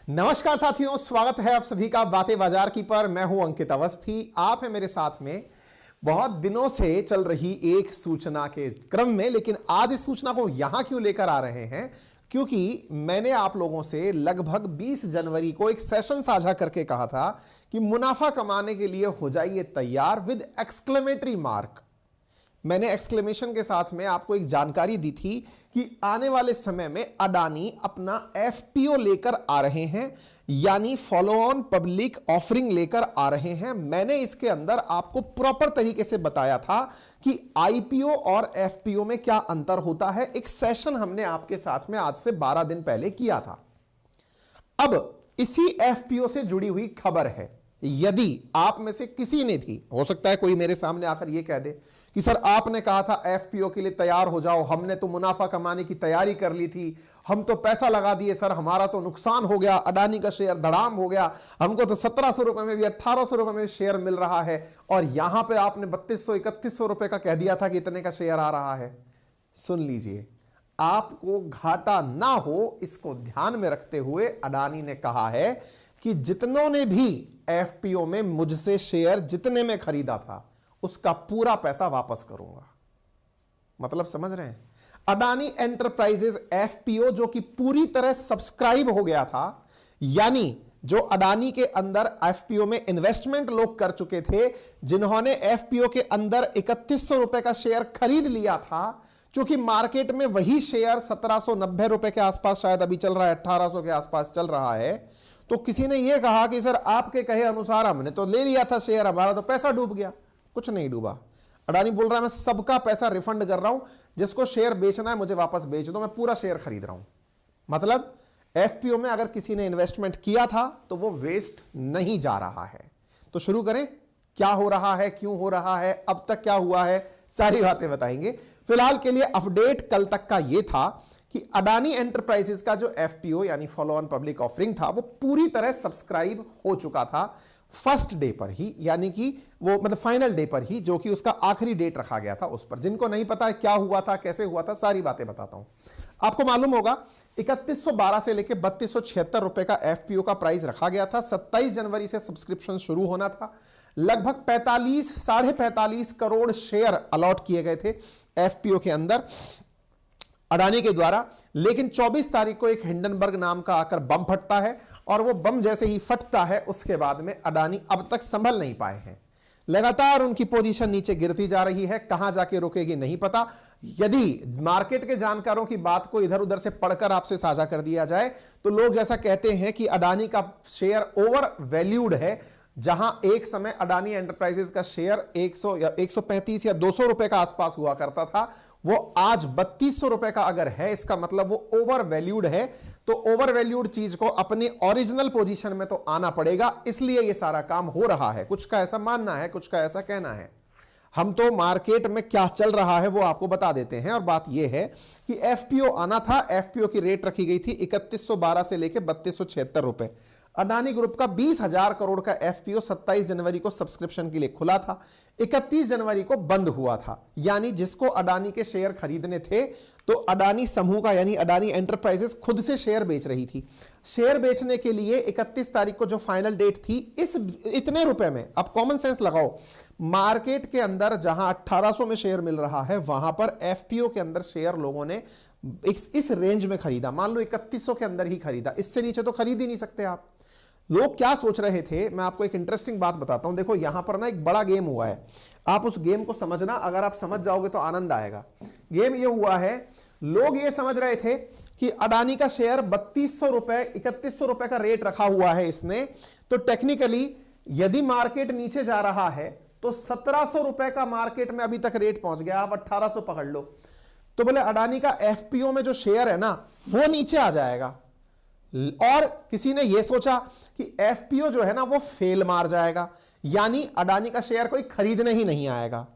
नमस्कार साथियों, स्वागत है आप सभी का बातें बाजार की पर। मैं हूं अंकित अवस्थी, आप हैं मेरे साथ में बहुत दिनों से चल रही एक सूचना के क्रम में। लेकिन आज इस सूचना को यहां क्यों लेकर आ रहे हैं, क्योंकि मैंने आप लोगों से लगभग 20 जनवरी को एक सेशन साझा करके कहा था कि मुनाफा कमाने के लिए हो जाइए तैयार विद एक्सक्लेमेटरी मार्क। मैंने एक्सक्लेमेशन के साथ में आपको एक जानकारी दी थी कि आने वाले समय में अडानी अपना एफपीओ लेकर आ रहे हैं, यानी फॉलो ऑन पब्लिक ऑफरिंग लेकर आ रहे हैं। मैंने इसके अंदर आपको प्रॉपर तरीके से बताया था कि आईपीओ और एफपीओ में क्या अंतर होता है। एक सेशन हमने आपके साथ में आज से 12 दिन पहले किया था। अब इसी एफपीओ से जुड़ी हुई खबर है। यदि आप में से किसी ने भी, हो सकता है कोई मेरे सामने आकर यह कह दे कि सर आपने कहा था एफपीओ के लिए तैयार हो जाओ, हमने तो मुनाफा कमाने की तैयारी कर ली थी, हम तो पैसा लगा दिए सर, हमारा तो नुकसान हो गया, अडानी का शेयर धड़ाम हो गया, हमको तो 1700 रुपए में भी 1800 रुपए में शेयर मिल रहा है और यहां पे आपने 3200-3100 रुपए का कह दिया था कि इतने का शेयर आ रहा है। सुन लीजिए, आपको घाटा ना हो इसको ध्यान में रखते हुए अडानी ने कहा है कि जितनों ने भी एफपीओ में मुझसे शेयर जितने में खरीदा था उसका पूरा पैसा वापस करूंगा। मतलब समझ रहे हैं? अडानी एंटरप्राइजेज एफपीओ जो कि पूरी तरह सब्सक्राइब हो गया था, यानी जो अडानी के अंदर एफपीओ में इन्वेस्टमेंट लोग कर चुके थे, जिन्होंने एफपीओ के अंदर 3100 रुपए का शेयर खरीद लिया था, क्योंकि मार्केट में वही शेयर 1790 रुपए के आसपास शायद अभी चल रहा है, 1800 के आसपास चल रहा है। तो किसी ने यह कहा कि सर आपके कहे अनुसार हमने तो ले लिया था शेयर, हमारा तो पैसा डूब गया। कुछ नहीं डूबा। अडानी बोल रहा है मैं सबका पैसा रिफंड कर रहा हूं, जिसको शेयर बेचना है मुझे वापस बेच दो, मैं पूरा शेयर खरीद रहा हूं। मतलब एफपीओ में अगर किसी ने इन्वेस्टमेंट किया था तो वो वेस्ट नहीं जा रहा है। तो शुरू करें, क्या हो रहा है, क्यों हो रहा है, अब तक क्या हुआ है, सारी बातें बताएंगे। फिलहाल के लिए अपडेट कल तक का यह था कि अडानी एंटरप्राइजेस का जो एफपीओ यानी फॉलो ऑन पब्लिक ऑफरिंग था वो पूरी तरह सब्सक्राइब हो चुका था फर्स्ट डे पर ही, यानी कि वो मतलब फाइनल डे पर ही, जो कि उसका आखिरी डेट रखा गया था उस पर। जिनको नहीं पता है क्या हुआ था, कैसे हुआ था, सारी बातें बताता हूं। आपको मालूम होगा 3112 से लेकर 3276 रुपए का एफपीओ का प्राइस रखा गया था। 27 जनवरी से सब्सक्रिप्शन शुरू होना था। लगभग 45 करोड़ शेयर अलॉट किए गए थे एफपीओ के अंदर अडानी के द्वारा। लेकिन 24 तारीख को एक हिंडनबर्ग नाम का आकर बम फटता है और वो बम जैसे ही फटता है उसके बाद में अडानी अब तक संभल नहीं पाए हैं। लगातार उनकी पोजीशन नीचे गिरती जा रही है, कहां जाके रुकेगी नहीं पता। यदि मार्केट के जानकारों की बात को इधर उधर से पढ़कर आपसे साझा कर दिया जाए तो लोग ऐसा कहते हैं कि अडानी का शेयर ओवर वैल्यूड है। जहां एक समय अडानी एंटरप्राइजेस का शेयर 100 या 135 या 200 रुपए का आसपास हुआ करता था, वो आज 3200 रुपए का अगर है, इसका मतलब वो ओवर वैल्यूड है। तो ओवर वैल्यूड चीज को अपनी ओरिजिनल पोजीशन में तो आना पड़ेगा, इसलिए ये सारा काम हो रहा है। कुछ का ऐसा मानना है, कुछ का ऐसा कहना है। हम तो मार्केट में क्या चल रहा है वो आपको बता देते हैं। और बात यह है कि एफपीओ आना था, एफपीओ की रेट रखी गई थी 3112 से लेकर 3276 रुपए। अडानी ग्रुप का 20,000 करोड़ का एफपीओ 27 जनवरी को सब्सक्रिप्शन के लिए खुला था, 31 जनवरी को बंद हुआ था। यानी जिसको अडानी के शेयर खरीदने थे तो अडानी समूह का यानी अडानी एंटरप्राइजेस खुद से शेयर बेच रही थी। शेयर बेचने के लिए 31 तारीख को जो फाइनल डेट थी, इतने रुपए में, अब कॉमन सेंस लगाओ, मार्केट के अंदर जहां 1800 में शेयर मिल रहा है वहां पर एफपीओ के अंदर शेयर लोगों ने इस रेंज में खरीदा। मान लो 3100 के अंदर ही खरीदा, इससे नीचे तो खरीद ही नहीं सकते आप। लोग क्या सोच रहे थे, मैं आपको एक इंटरेस्टिंग बात बताता हूं। देखो यहां पर ना एक बड़ा गेम हुआ है, आप उस गेम को समझना, अगर आप समझ जाओगे तो आनंद आएगा। गेम ये हुआ है, लोग ये समझ रहे थे कि अडानी का शेयर 3200 रुपए 3100 रुपए का रेट रखा हुआ है इसने, तो टेक्निकली यदि मार्केट नीचे जा रहा है तो 1700 रुपए का मार्केट में अभी तक रेट पहुंच गया, आप 1800 पकड़ लो, तो बोले अडानी का एफपीओ में जो शेयर है ना वो नीचे आ जाएगा। और किसी ने यह सोचा कि एफपीओ जो है ना वो फेल मार जाएगा, यानी अडानी का शेयर कोई खरीदने ही नहीं आएगा।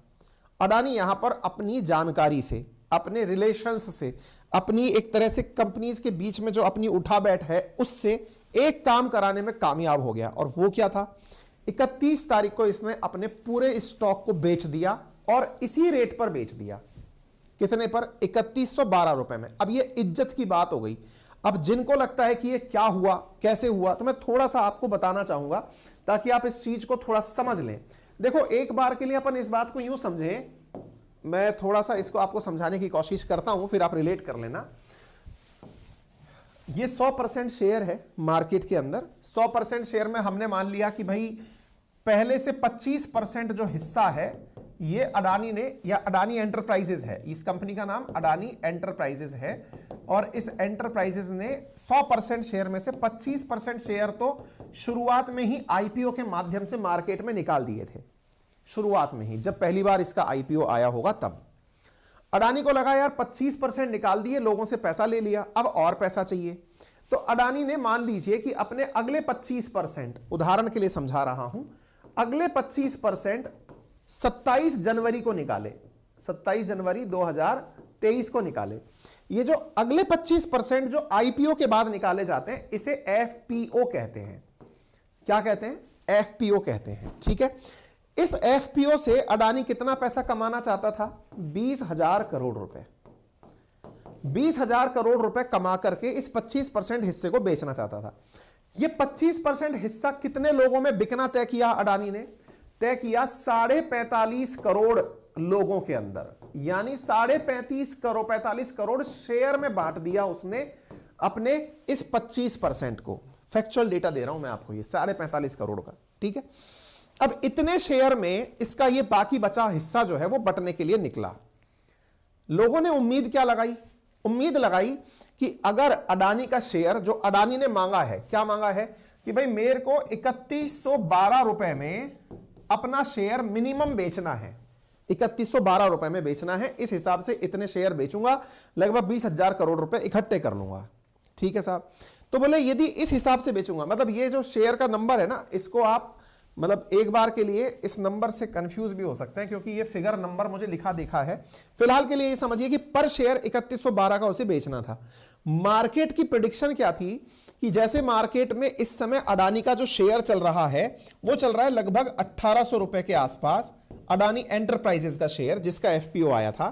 अडानी यहां पर अपनी जानकारी से, अपने रिलेशंस से, अपनी एक तरह से कंपनीज के बीच में जो अपनी उठा बैठ है उससे एक काम कराने में कामयाब हो गया। और वो क्या था, 31 तारीख को इसने अपने पूरे स्टॉक को बेच दिया और इसी रेट पर बेच दिया। कितने पर? 3112 रुपए में। अब ये इज्जत की बात हो गई। अब जिनको लगता है कि ये क्या हुआ, कैसे हुआ, तो मैं थोड़ा सा आपको बताना चाहूंगा ताकि आप इस चीज को थोड़ा समझ लें। देखो, एक बार के लिए अपन इस बात को यूं समझें, मैं थोड़ा सा इसको आपको समझाने की कोशिश करता हूं, फिर आप रिलेट कर लेना। ये 100% शेयर है मार्केट के अंदर। 100% शेयर में हमने मान लिया कि भाई पहले से 25% जो हिस्सा है ये अडानी ने, या अडानी एंटरप्राइजेज है, इस कंपनी का नाम अडानी एंटरप्राइजेज है, और इस एंटरप्राइजेज ने 100% शेयर में से 25% शेयर तो शुरुआत में ही आईपीओ के माध्यम से मार्केट में निकाल दिए थे। शुरुआत में ही जब पहली बार इसका आईपीओ आया होगा तब अडानी को लगा यार 25% निकाल दिए, लोगों से पैसा ले लिया, अब और पैसा चाहिए। तो अडानी ने मान लीजिए कि अपने अगले 25%, उदाहरण के लिए समझा रहा हूं, अगले 25% 27 जनवरी को निकाले, 27 जनवरी 2023 को निकाले। ये जो अगले 25% जो आईपीओ के बाद निकाले जाते हैं इसे एफपीओ कहते हैं। क्या कहते हैं? एफपीओ कहते हैं। ठीक है, इस एफपीओ से अडानी कितना पैसा कमाना चाहता था? 20,000 करोड़ रुपए। 20,000 करोड़ रुपए कमा करके इस 25% हिस्से को बेचना चाहता था। यह 25% हिस्सा कितने लोगों में बिकना तय किया अडानी ने? तय किया 45.5 करोड़ लोगों के अंदर, यानी 45 करोड़ शेयर में बांट दिया उसने अपने इस 25% को। फैक्चुअल डेटा दे रहा हूं मैं आपको, ये 45.5 करोड़ का। ठीक है, अब इतने शेयर में इसका ये बाकी बचा हिस्सा जो है वो बंटने के लिए निकला। लोगों ने उम्मीद क्या लगाई? उम्मीद लगाई कि अगर अडानी का शेयर जो अडानी ने मांगा है, क्या मांगा है कि भाई मेरे को 3112 रुपए में अपना शेयर मिनिमम बेचना है, 3112 रुपए में बेचना है, इस हिसाब से इतने शेयर बेचूंगा, लगभग 20,000 करोड़ रुपए इकट्ठे कर लूंगा। ठीक है साहब, तो बोले यदि इस हिसाब से बेचूंगा, मतलब ये जो शेयर का नंबर है ना, इसको आप मतलब एक बार के लिए इस नंबर से कंफ्यूज भी हो सकते हैं क्योंकि ये फिगर नंबर मुझे लिखा दिखा है। फिलहाल के लिए ये समझिए कि पर शेयर 3112 का उसे बेचना था। मार्केट की प्रेडिक्शन क्या थी कि जैसे मार्केट में इस समय अडानी का जो शेयर चल रहा है वो चल रहा है लगभग 1800 रुपए के आसपास, अडानी एंटरप्राइजेस का शेयर जिसका एफपीओ आया था।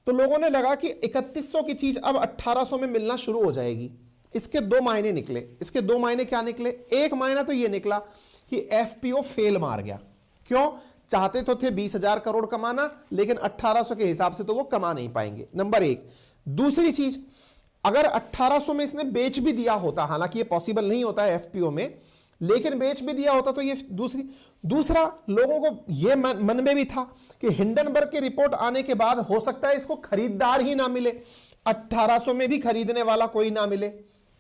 तो लोगों ने लगा कि 3100 की चीज अब 1800 में मिलना शुरू हो जाएगी। इसके दो मायने निकले। इसके दो मायने क्या निकले? एक मायना तो ये निकला कि एफपीओ फेल मार गया। क्यों? चाहते तो थे 20,000 करोड़ कमाना, लेकिन 1800 के हिसाब से तो वो कमा नहीं पाएंगे, नंबर एक। दूसरी चीज, अगर 1800 में इसने बेच भी दिया होता, हालांकि ये पॉसिबल नहीं होता है एफपीओ में, लेकिन बेच भी दिया होता तो ये दूसरा लोगों को ये मन में भी था कि हिंडनबर्ग की रिपोर्ट आने के बाद हो सकता है इसको खरीदार ही ना मिले, 1800 में भी खरीदने वाला कोई ना मिले,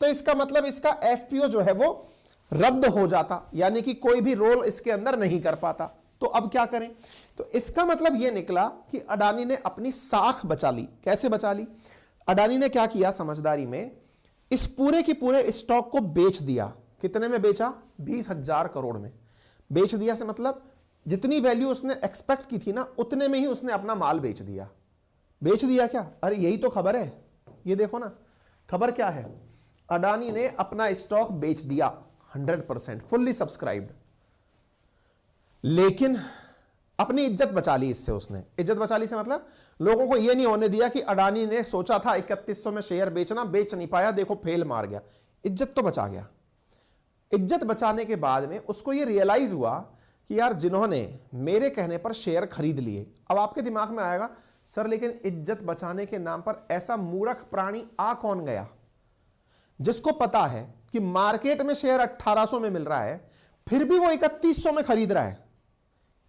तो इसका मतलब इसका एफपीओ जो है वो रद्द हो जाता, यानी कि कोई भी रोल इसके अंदर नहीं कर पाता। तो अब क्या करें? तो इसका मतलब यह निकला कि अडानी ने अपनी साख बचा ली। कैसे बचा ली? अडानी ने क्या किया समझदारी में, इस पूरे के पूरे स्टॉक को बेच दिया। कितने में बेचा? 20,000 करोड़ में बेच दिया। से मतलब जितनी वैल्यू उसने एक्सपेक्ट की थी ना, उतने में ही उसने अपना माल बेच दिया। बेच दिया क्या? अरे यही तो खबर है, ये देखो ना, खबर क्या है? अडानी ने अपना स्टॉक बेच दिया 100%, फुल्ली सब्सक्राइब्ड, लेकिन अपनी इज्जत बचा ली इससे। उसने इज्जत बचा ली से मतलब लोगों को यह नहीं होने दिया कि अडानी ने सोचा था 3100 में शेयर बेचना, बेच नहीं पाया, देखो फेल मार गया। इज्जत तो बचा गया। इज्जत बचाने के बाद में उसको यह रियलाइज हुआ कि यार जिन्होंने मेरे कहने पर शेयर खरीद लिए, अब आपके दिमाग में आएगा सर लेकिन इज्जत बचाने के नाम पर ऐसा मूर्ख प्राणी आ कौन गया जिसको पता है कि मार्केट में शेयर 1800 में मिल रहा है, फिर भी वो 3100 में खरीद रहा है।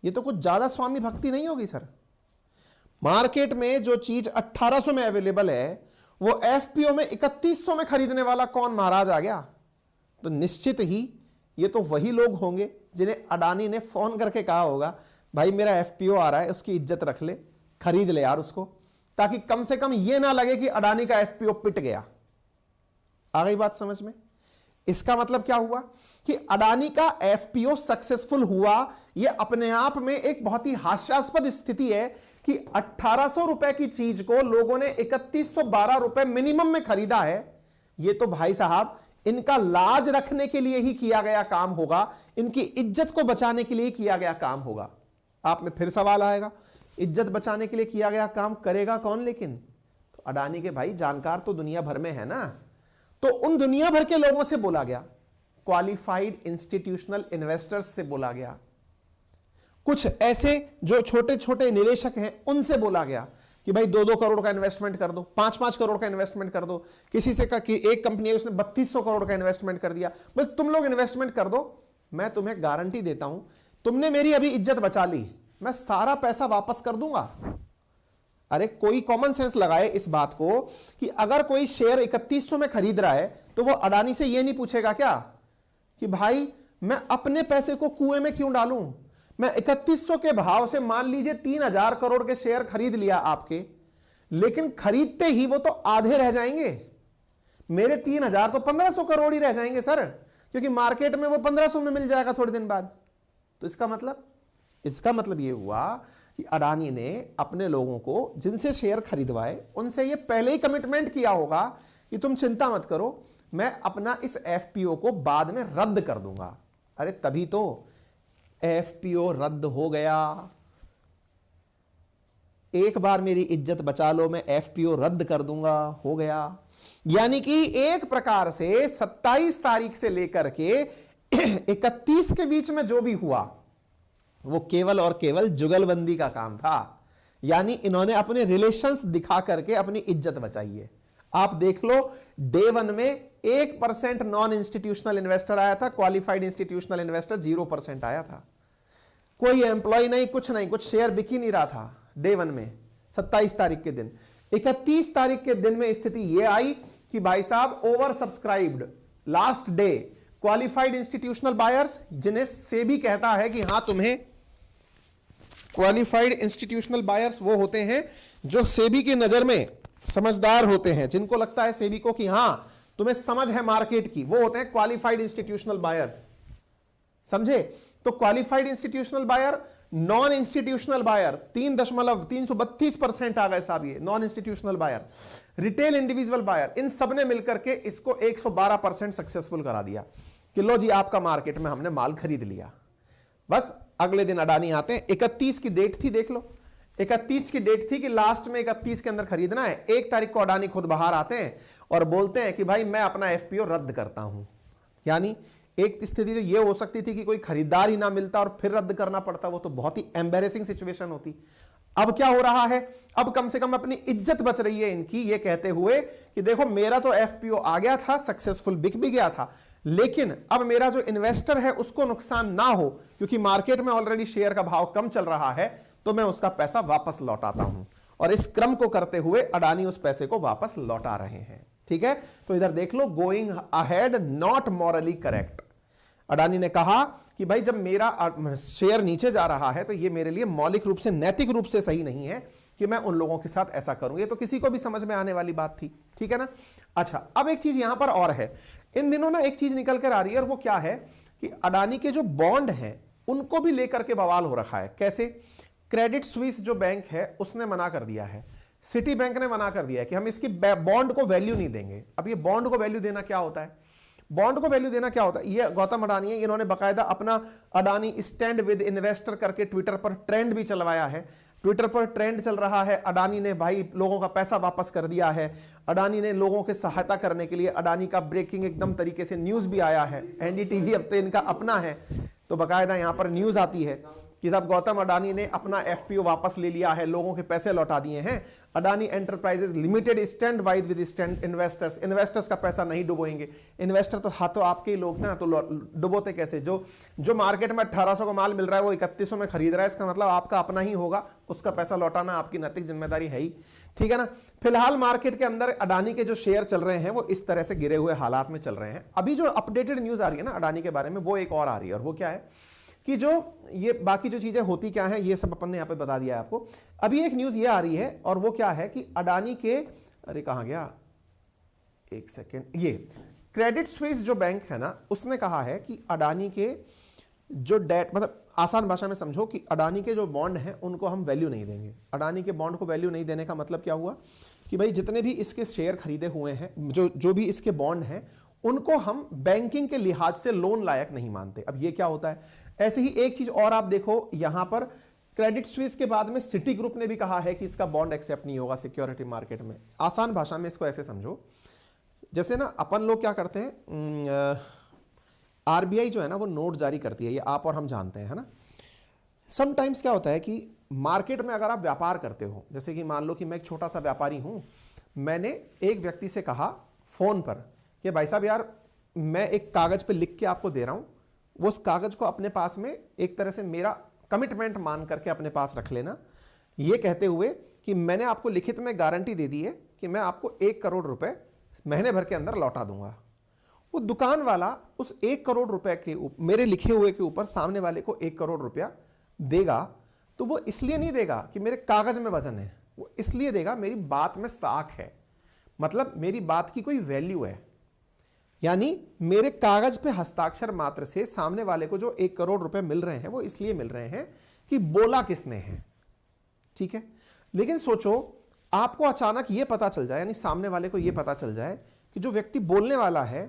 ये तो कुछ ज्यादा स्वामी भक्ति नहीं होगी सर? मार्केट में जो चीज 1800 में अवेलेबल है वो एफपीओ में 3100 में खरीदने वाला कौन महाराज आ गया? तो निश्चित ही ये तो वही लोग होंगे जिन्हें अडानी ने फोन करके कहा होगा भाई मेरा एफपीओ आ रहा है, उसकी इज्जत रख ले, खरीद ले यार उसको, ताकि कम से कम ये ना लगे कि अडानी का एफपीओ पिट गया। आ गई बात समझ में? इसका मतलब क्या हुआ कि अडानी का एफपीओ सक्सेसफुल हुआ। यह अपने आप में एक बहुत ही हास्यास्पद स्थिति है कि 1800 रुपए की चीज को लोगों ने 3112 रुपए मिनिमम में खरीदा है। यह तो भाई साहब इनका लाज रखने के लिए ही किया गया काम होगा, इनकी इज्जत को बचाने के लिए किया गया काम होगा। आप में फिर सवाल आएगा, इज्जत बचाने के लिए किया गया काम करेगा कौन? लेकिन तो अडानी के भाई जानकार तो दुनिया भर में है ना, तो उन दुनिया भर के लोगों से बोला गया, क्वालिफाइड इंस्टीट्यूशनल इन्वेस्टर्स से बोला गया, कुछ ऐसे जो छोटे छोटे निवेशक हैं उनसे बोला गया कि भाई 2-2 करोड़ का इन्वेस्टमेंट कर दो, 5-5 करोड़ का इन्वेस्टमेंट कर दो। किसी से का कि एक कंपनी है उसने 3200 करोड़ का इन्वेस्टमेंट कर दिया, बस तुम लोग इन्वेस्टमेंट कर दो, मैं तुम्हें गारंटी देता हूं, तुमने मेरी अभी इज्जत बचा ली, मैं सारा पैसा वापस कर दूंगा। अरे कोई कॉमन सेंस लगाए इस बात को कि अगर कोई शेयर 3100 में खरीद रहा है तो वो अडानी से ये नहीं पूछेगा क्या कि भाई मैं अपने पैसे को कुएं में क्यों डालूं, मैं 3100 के भाव से मान लीजिए 3000 करोड़ के शेयर खरीद लिया आपके, लेकिन खरीदते ही वो तो आधे रह जाएंगे, मेरे 3000 तो 1500 करोड़ ही रह जाएंगे सर, क्योंकि मार्केट में वो 1500 में मिल जाएगा थोड़े दिन बाद। तो इसका मतलब ये हुआ कि अडानी ने अपने लोगों को जिनसे शेयर खरीदवाए उनसे ये पहले ही कमिटमेंट किया होगा कि तुम चिंता मत करो, मैं अपना इस एफपीओ को बाद में रद्द कर दूंगा। अरे तभी तो एफपीओ रद्द हो गया। एक बार मेरी इज्जत बचा लो, मैं एफपीओ रद्द कर दूंगा, हो गया। यानी कि एक प्रकार से 27 तारीख से लेकर के 31 के बीच में जो भी हुआ वो केवल और केवल जुगलबंदी का काम था। यानी इन्होंने अपने रिलेशंस दिखा करके अपनी इज्जत बचाई है। आप देख लो, डे 1 में 1% नॉन इंस्टीट्यूशनल इन्वेस्टर आया था, क्वालिफाइड इंस्टीट्यूशनल इन्वेस्टर 0% आया था। कोई एम्प्लॉय नहीं, कुछ शेयर बिक ही नहीं रहा था डे 1 में 27 तारीख के दिन। 31 तारीख के दिन में स्थिति यह आई कि भाई साहब over subscribed, last day qualified institutional buyers, जिन्हें सेबी कहता है कि हां तुम्हें क्वालिफाइड इंस्टीट्यूशनल बायर्स वो होते हैं जो सेबी की नजर में समझदार होते हैं, जिनको लगता है सेबी को कि हां तुम्हें समझ है मार्केट की, वो होते हैं क्वालिफाइड इंस्टीट्यूशनल बायर्स। समझे? तो qualified institutional buyer, non institutional buyer 3.332% आ गए साहब, ये non institutional buyer, retail individual buyer, इन सब ने मिलकर के इसको 112% सक्सेसफुल करा दिया कि लो जी आपका मार्केट में हमने माल खरीद लिया। बस अगले दिन अडानी आते हैं, 31 की डेट थी, देख लो 31 की डेट थी कि लास्ट में 31 के अंदर खरीदना है। 1 तारीख को अडानी खुद बाहर आते हैं और बोलते हैं कि भाई मैं अपना एफपीओ रद्द करता हूं। यानी एक स्थिति तो यह हो सकती थी कि कोई खरीदार ही ना मिलता और फिर रद्द करना पड़ता, वो तो बहुत ही एम्बेरेसिंग सिचुएशन होती। अब क्या हो रहा है, अब कम से कम अपनी इज्जत बच रही है इनकी, ये कहते हुए कि देखो मेरा तो एफपीओ आ गया था, सक्सेसफुल बिक भी गया था, लेकिन अब मेरा जो इन्वेस्टर है उसको नुकसान ना हो, क्योंकि मार्केट में ऑलरेडी शेयर का भाव कम चल रहा है, तो मैं उसका पैसा वापस लौटाता हूं। और इस क्रम को करते हुए अडानी उस पैसे को वापस लौटा रहे हैं। ठीक है, तो इधर देख लो, going ahead not morally correct. Adani ने कहा कि भाई जब मेरा शेयर नीचे जा रहा है तो ये मेरे लिए मौलिक रूप से, नैतिक रूप से सही नहीं है कि मैं उन लोगों के साथ ऐसा करूं। ये तो किसी को भी समझ में आने वाली बात थी। ठीक है ना? अच्छा, अब एक चीज यहां पर और है, इन दिनों ना एक चीज निकल कर आ रही है, और वो क्या है कि अडानी के जो बॉन्ड हैं उनको भी लेकर के बवाल हो रखा है। कैसे? क्रेडिट स्विस जो बैंक है उसने मना कर दिया है, सिटी बैंक ने मना कर दिया है कि हम इसकी बॉन्ड को वैल्यू नहीं देंगे। अब ये बॉन्ड को वैल्यू देना क्या होता है? बॉन्ड को वैल्यू देना क्या होता है? ये गौतम अडानी है, इन्होंने बकायदा अपना अडानी स्टैंड विद इन्वेस्टर करके ट्विटर पर ट्रेंड भी चलवाया है। ट्विटर पर ट्रेंड चल रहा है, अडानी ने भाई लोगों का पैसा वापस कर दिया है, अडानी ने लोगों की सहायता करने के लिए, अडानी का ब्रेकिंग एकदम तरीके से न्यूज भी आया है, एनडीटीवी अब तो इनका अपना है, तो बकायदा यहां पर न्यूज आती है कि साहब गौतम अडानी ने अपना एफपीओ वापस ले लिया है, लोगों के पैसे लौटा दिए हैं। Adani enterprises limited stand wide with stand investors, investors का पैसा नहीं डुबोएंगे। इन्वेस्टर तो हाथों आपके ही लोग ना, तो डुबोते कैसे? जो मार्केट में 1800 का माल मिल रहा है वो 3100 में खरीद रहा है, इसका मतलब आपका अपना ही होगा, उसका पैसा लौटाना आपकी नैतिक जिम्मेदारी है ही। ठीक है ना? फिलहाल मार्केट के अंदर अडानी के जो शेयर चल रहे हैं वो इस तरह से गिरे हुए हालात में चल रहे हैं। अभी जो अपडेटेड न्यूज आ रही है ना अडानी के बारे में, वो एक और आ रही है, और वो क्या है कि जो ये बाकी जो चीजें होती क्या है ये सब अपन ने यहां पे बता दिया है आपको। अभी एक न्यूज ये आ रही है, और वो क्या है कि अडानी के, अरे कहां गया, एक सेकेंड, ये क्रेडिट स्विस जो बैंक है ना उसने कहा है कि अडानी के जो डेट, मतलब आसान भाषा में समझो कि अडानी के जो बॉन्ड हैं उनको हम वैल्यू नहीं देंगे। अडानी के बॉन्ड को वैल्यू नहीं देने का मतलब क्या हुआ कि भाई जितने भी इसके शेयर खरीदे हुए हैं, जो भी इसके बॉन्ड हैं, उनको हम बैंकिंग के लिहाज से लोन लायक नहीं मानते। अब ये क्या होता है? ऐसे ही एक चीज और आप देखो, यहां पर क्रेडिट स्विस के बाद में सिटी ग्रुप ने भी कहा है कि इसका बॉन्ड एक्सेप्ट नहीं होगा सिक्योरिटी मार्केट में। आसान भाषा में इसको ऐसे समझो, जैसे ना अपन लोग क्या करते हैं, आरबीआई जो है ना वो नोट जारी करती है, ये आप और हम जानते हैं, है ना। समटाइम्स क्या होता है कि मार्केट में अगर आप व्यापार करते हो, जैसे कि मान लो कि मैं एक छोटा सा व्यापारी हूं, मैंने एक व्यक्ति से कहा फोन पर कि भाई साहब यार मैं एक कागज पे लिख के आपको दे रहा हूं, वो उस कागज को अपने पास में एक तरह से मेरा कमिटमेंट मान करके अपने पास रख लेना, ये कहते हुए कि मैंने आपको लिखित में गारंटी दे दी है कि मैं आपको 1 करोड़ रुपए महीने भर के अंदर लौटा दूंगा। वो दुकान वाला उस 1 करोड़ रुपए के मेरे लिखे हुए के ऊपर सामने वाले को 1 करोड़ रुपया देगा, तो वो इसलिए नहीं देगा कि मेरे कागज में वजन है, वो इसलिए देगा मेरी बात में साख है, मतलब मेरी बात की कोई वैल्यू है। यानी मेरे कागज पे हस्ताक्षर मात्र से सामने वाले को जो 1 करोड़ रुपए मिल रहे हैं वो इसलिए मिल रहे हैं कि बोला किसने है, ठीक है। लेकिन सोचो आपको अचानक ये पता चल जाए, यानी सामने वाले को ये पता चल जाए कि जो व्यक्ति बोलने वाला है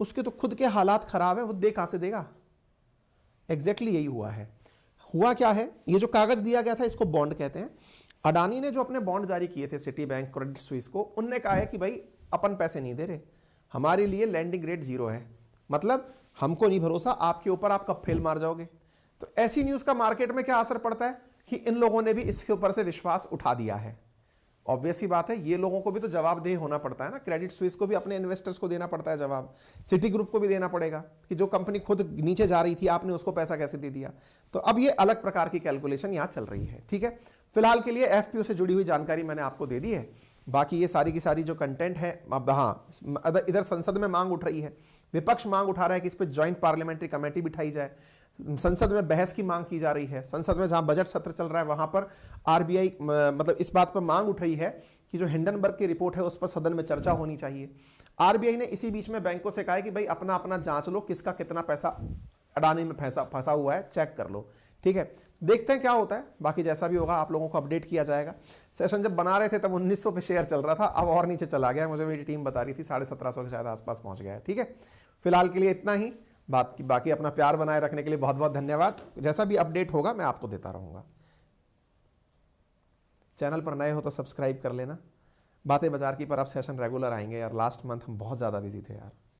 उसके तो खुद के हालात खराब है, वो दे कहां से देगा। एग्जैक्टली यही हुआ है। हुआ क्या है, ये जो कागज दिया गया था इसको बॉन्ड कहते हैं। अडानी ने जो अपने बॉन्ड जारी किए थे सिटी बैंक, क्रेडिट स्विस को, उनने कहा है कि भाई अपन पैसे नहीं दे रहे, हमारे लिए लैंडिंग रेट 0 है, मतलब हमको नहीं भरोसा आपके ऊपर, आप कब फेल मार जाओगे। तो ऐसी न्यूज का मार्केट में क्या असर पड़ता है कि इन लोगों ने भी इसके ऊपर से विश्वास उठा दिया है। ऑब्वियस सी बात है, ये लोगों को भी तो जवाबदेह होना पड़ता है ना, क्रेडिट स्विस को भी अपने इन्वेस्टर्स को देना पड़ता है जवाब, सिटी ग्रुप को भी देना पड़ेगा कि जो कंपनी खुद नीचे जा रही थी आपने उसको पैसा कैसे दे दिया। तो अब ये अलग प्रकार की कैलकुलेशन यहां चल रही है, ठीक है। फिलहाल के लिए एफपीओ से जुड़ी हुई जानकारी मैंने आपको दे दी है, बाकी ये सारी की सारी जो कंटेंट है, अब हाँ इधर संसद में मांग उठ रही है, विपक्ष मांग उठा रहा है कि इस पर ज्वाइंट पार्लियामेंट्री कमेटी बिठाई जाए, संसद में बहस की मांग की जा रही है, संसद में जहां बजट सत्र चल रहा है वहां पर आरबीआई मतलब इस बात पर मांग उठ रही है कि जो हिंडनबर्ग की रिपोर्ट है उस पर सदन में चर्चा होनी चाहिए। आरबीआई ने इसी बीच में बैंकों से कहा है कि भाई अपना अपना जांच लो, किसका कितना पैसा अडानी में फंसा हुआ है, चेक कर लो, ठीक है। देखते हैं क्या होता है, बाकी जैसा भी होगा आप लोगों को अपडेट किया जाएगा। सेशन जब बना रहे थे तब 1900 पे शेयर चल रहा था, अब और नीचे चला गया, मुझे मेरी टीम बता रही थी 1750 के शायद आसपास पहुंच गया है, ठीक है। फिलहाल के लिए इतना ही, बाकी अपना प्यार बनाए रखने के लिए बहुत बहुत धन्यवाद। जैसा भी अपडेट होगा मैं आपको देता रहूंगा। चैनल पर नए हो तो सब्सक्राइब कर लेना। बातें बाजार की पर अब सेशन रेगुलर आएंगे यार, लास्ट मंथ हम बहुत ज़्यादा बिजी थे यार।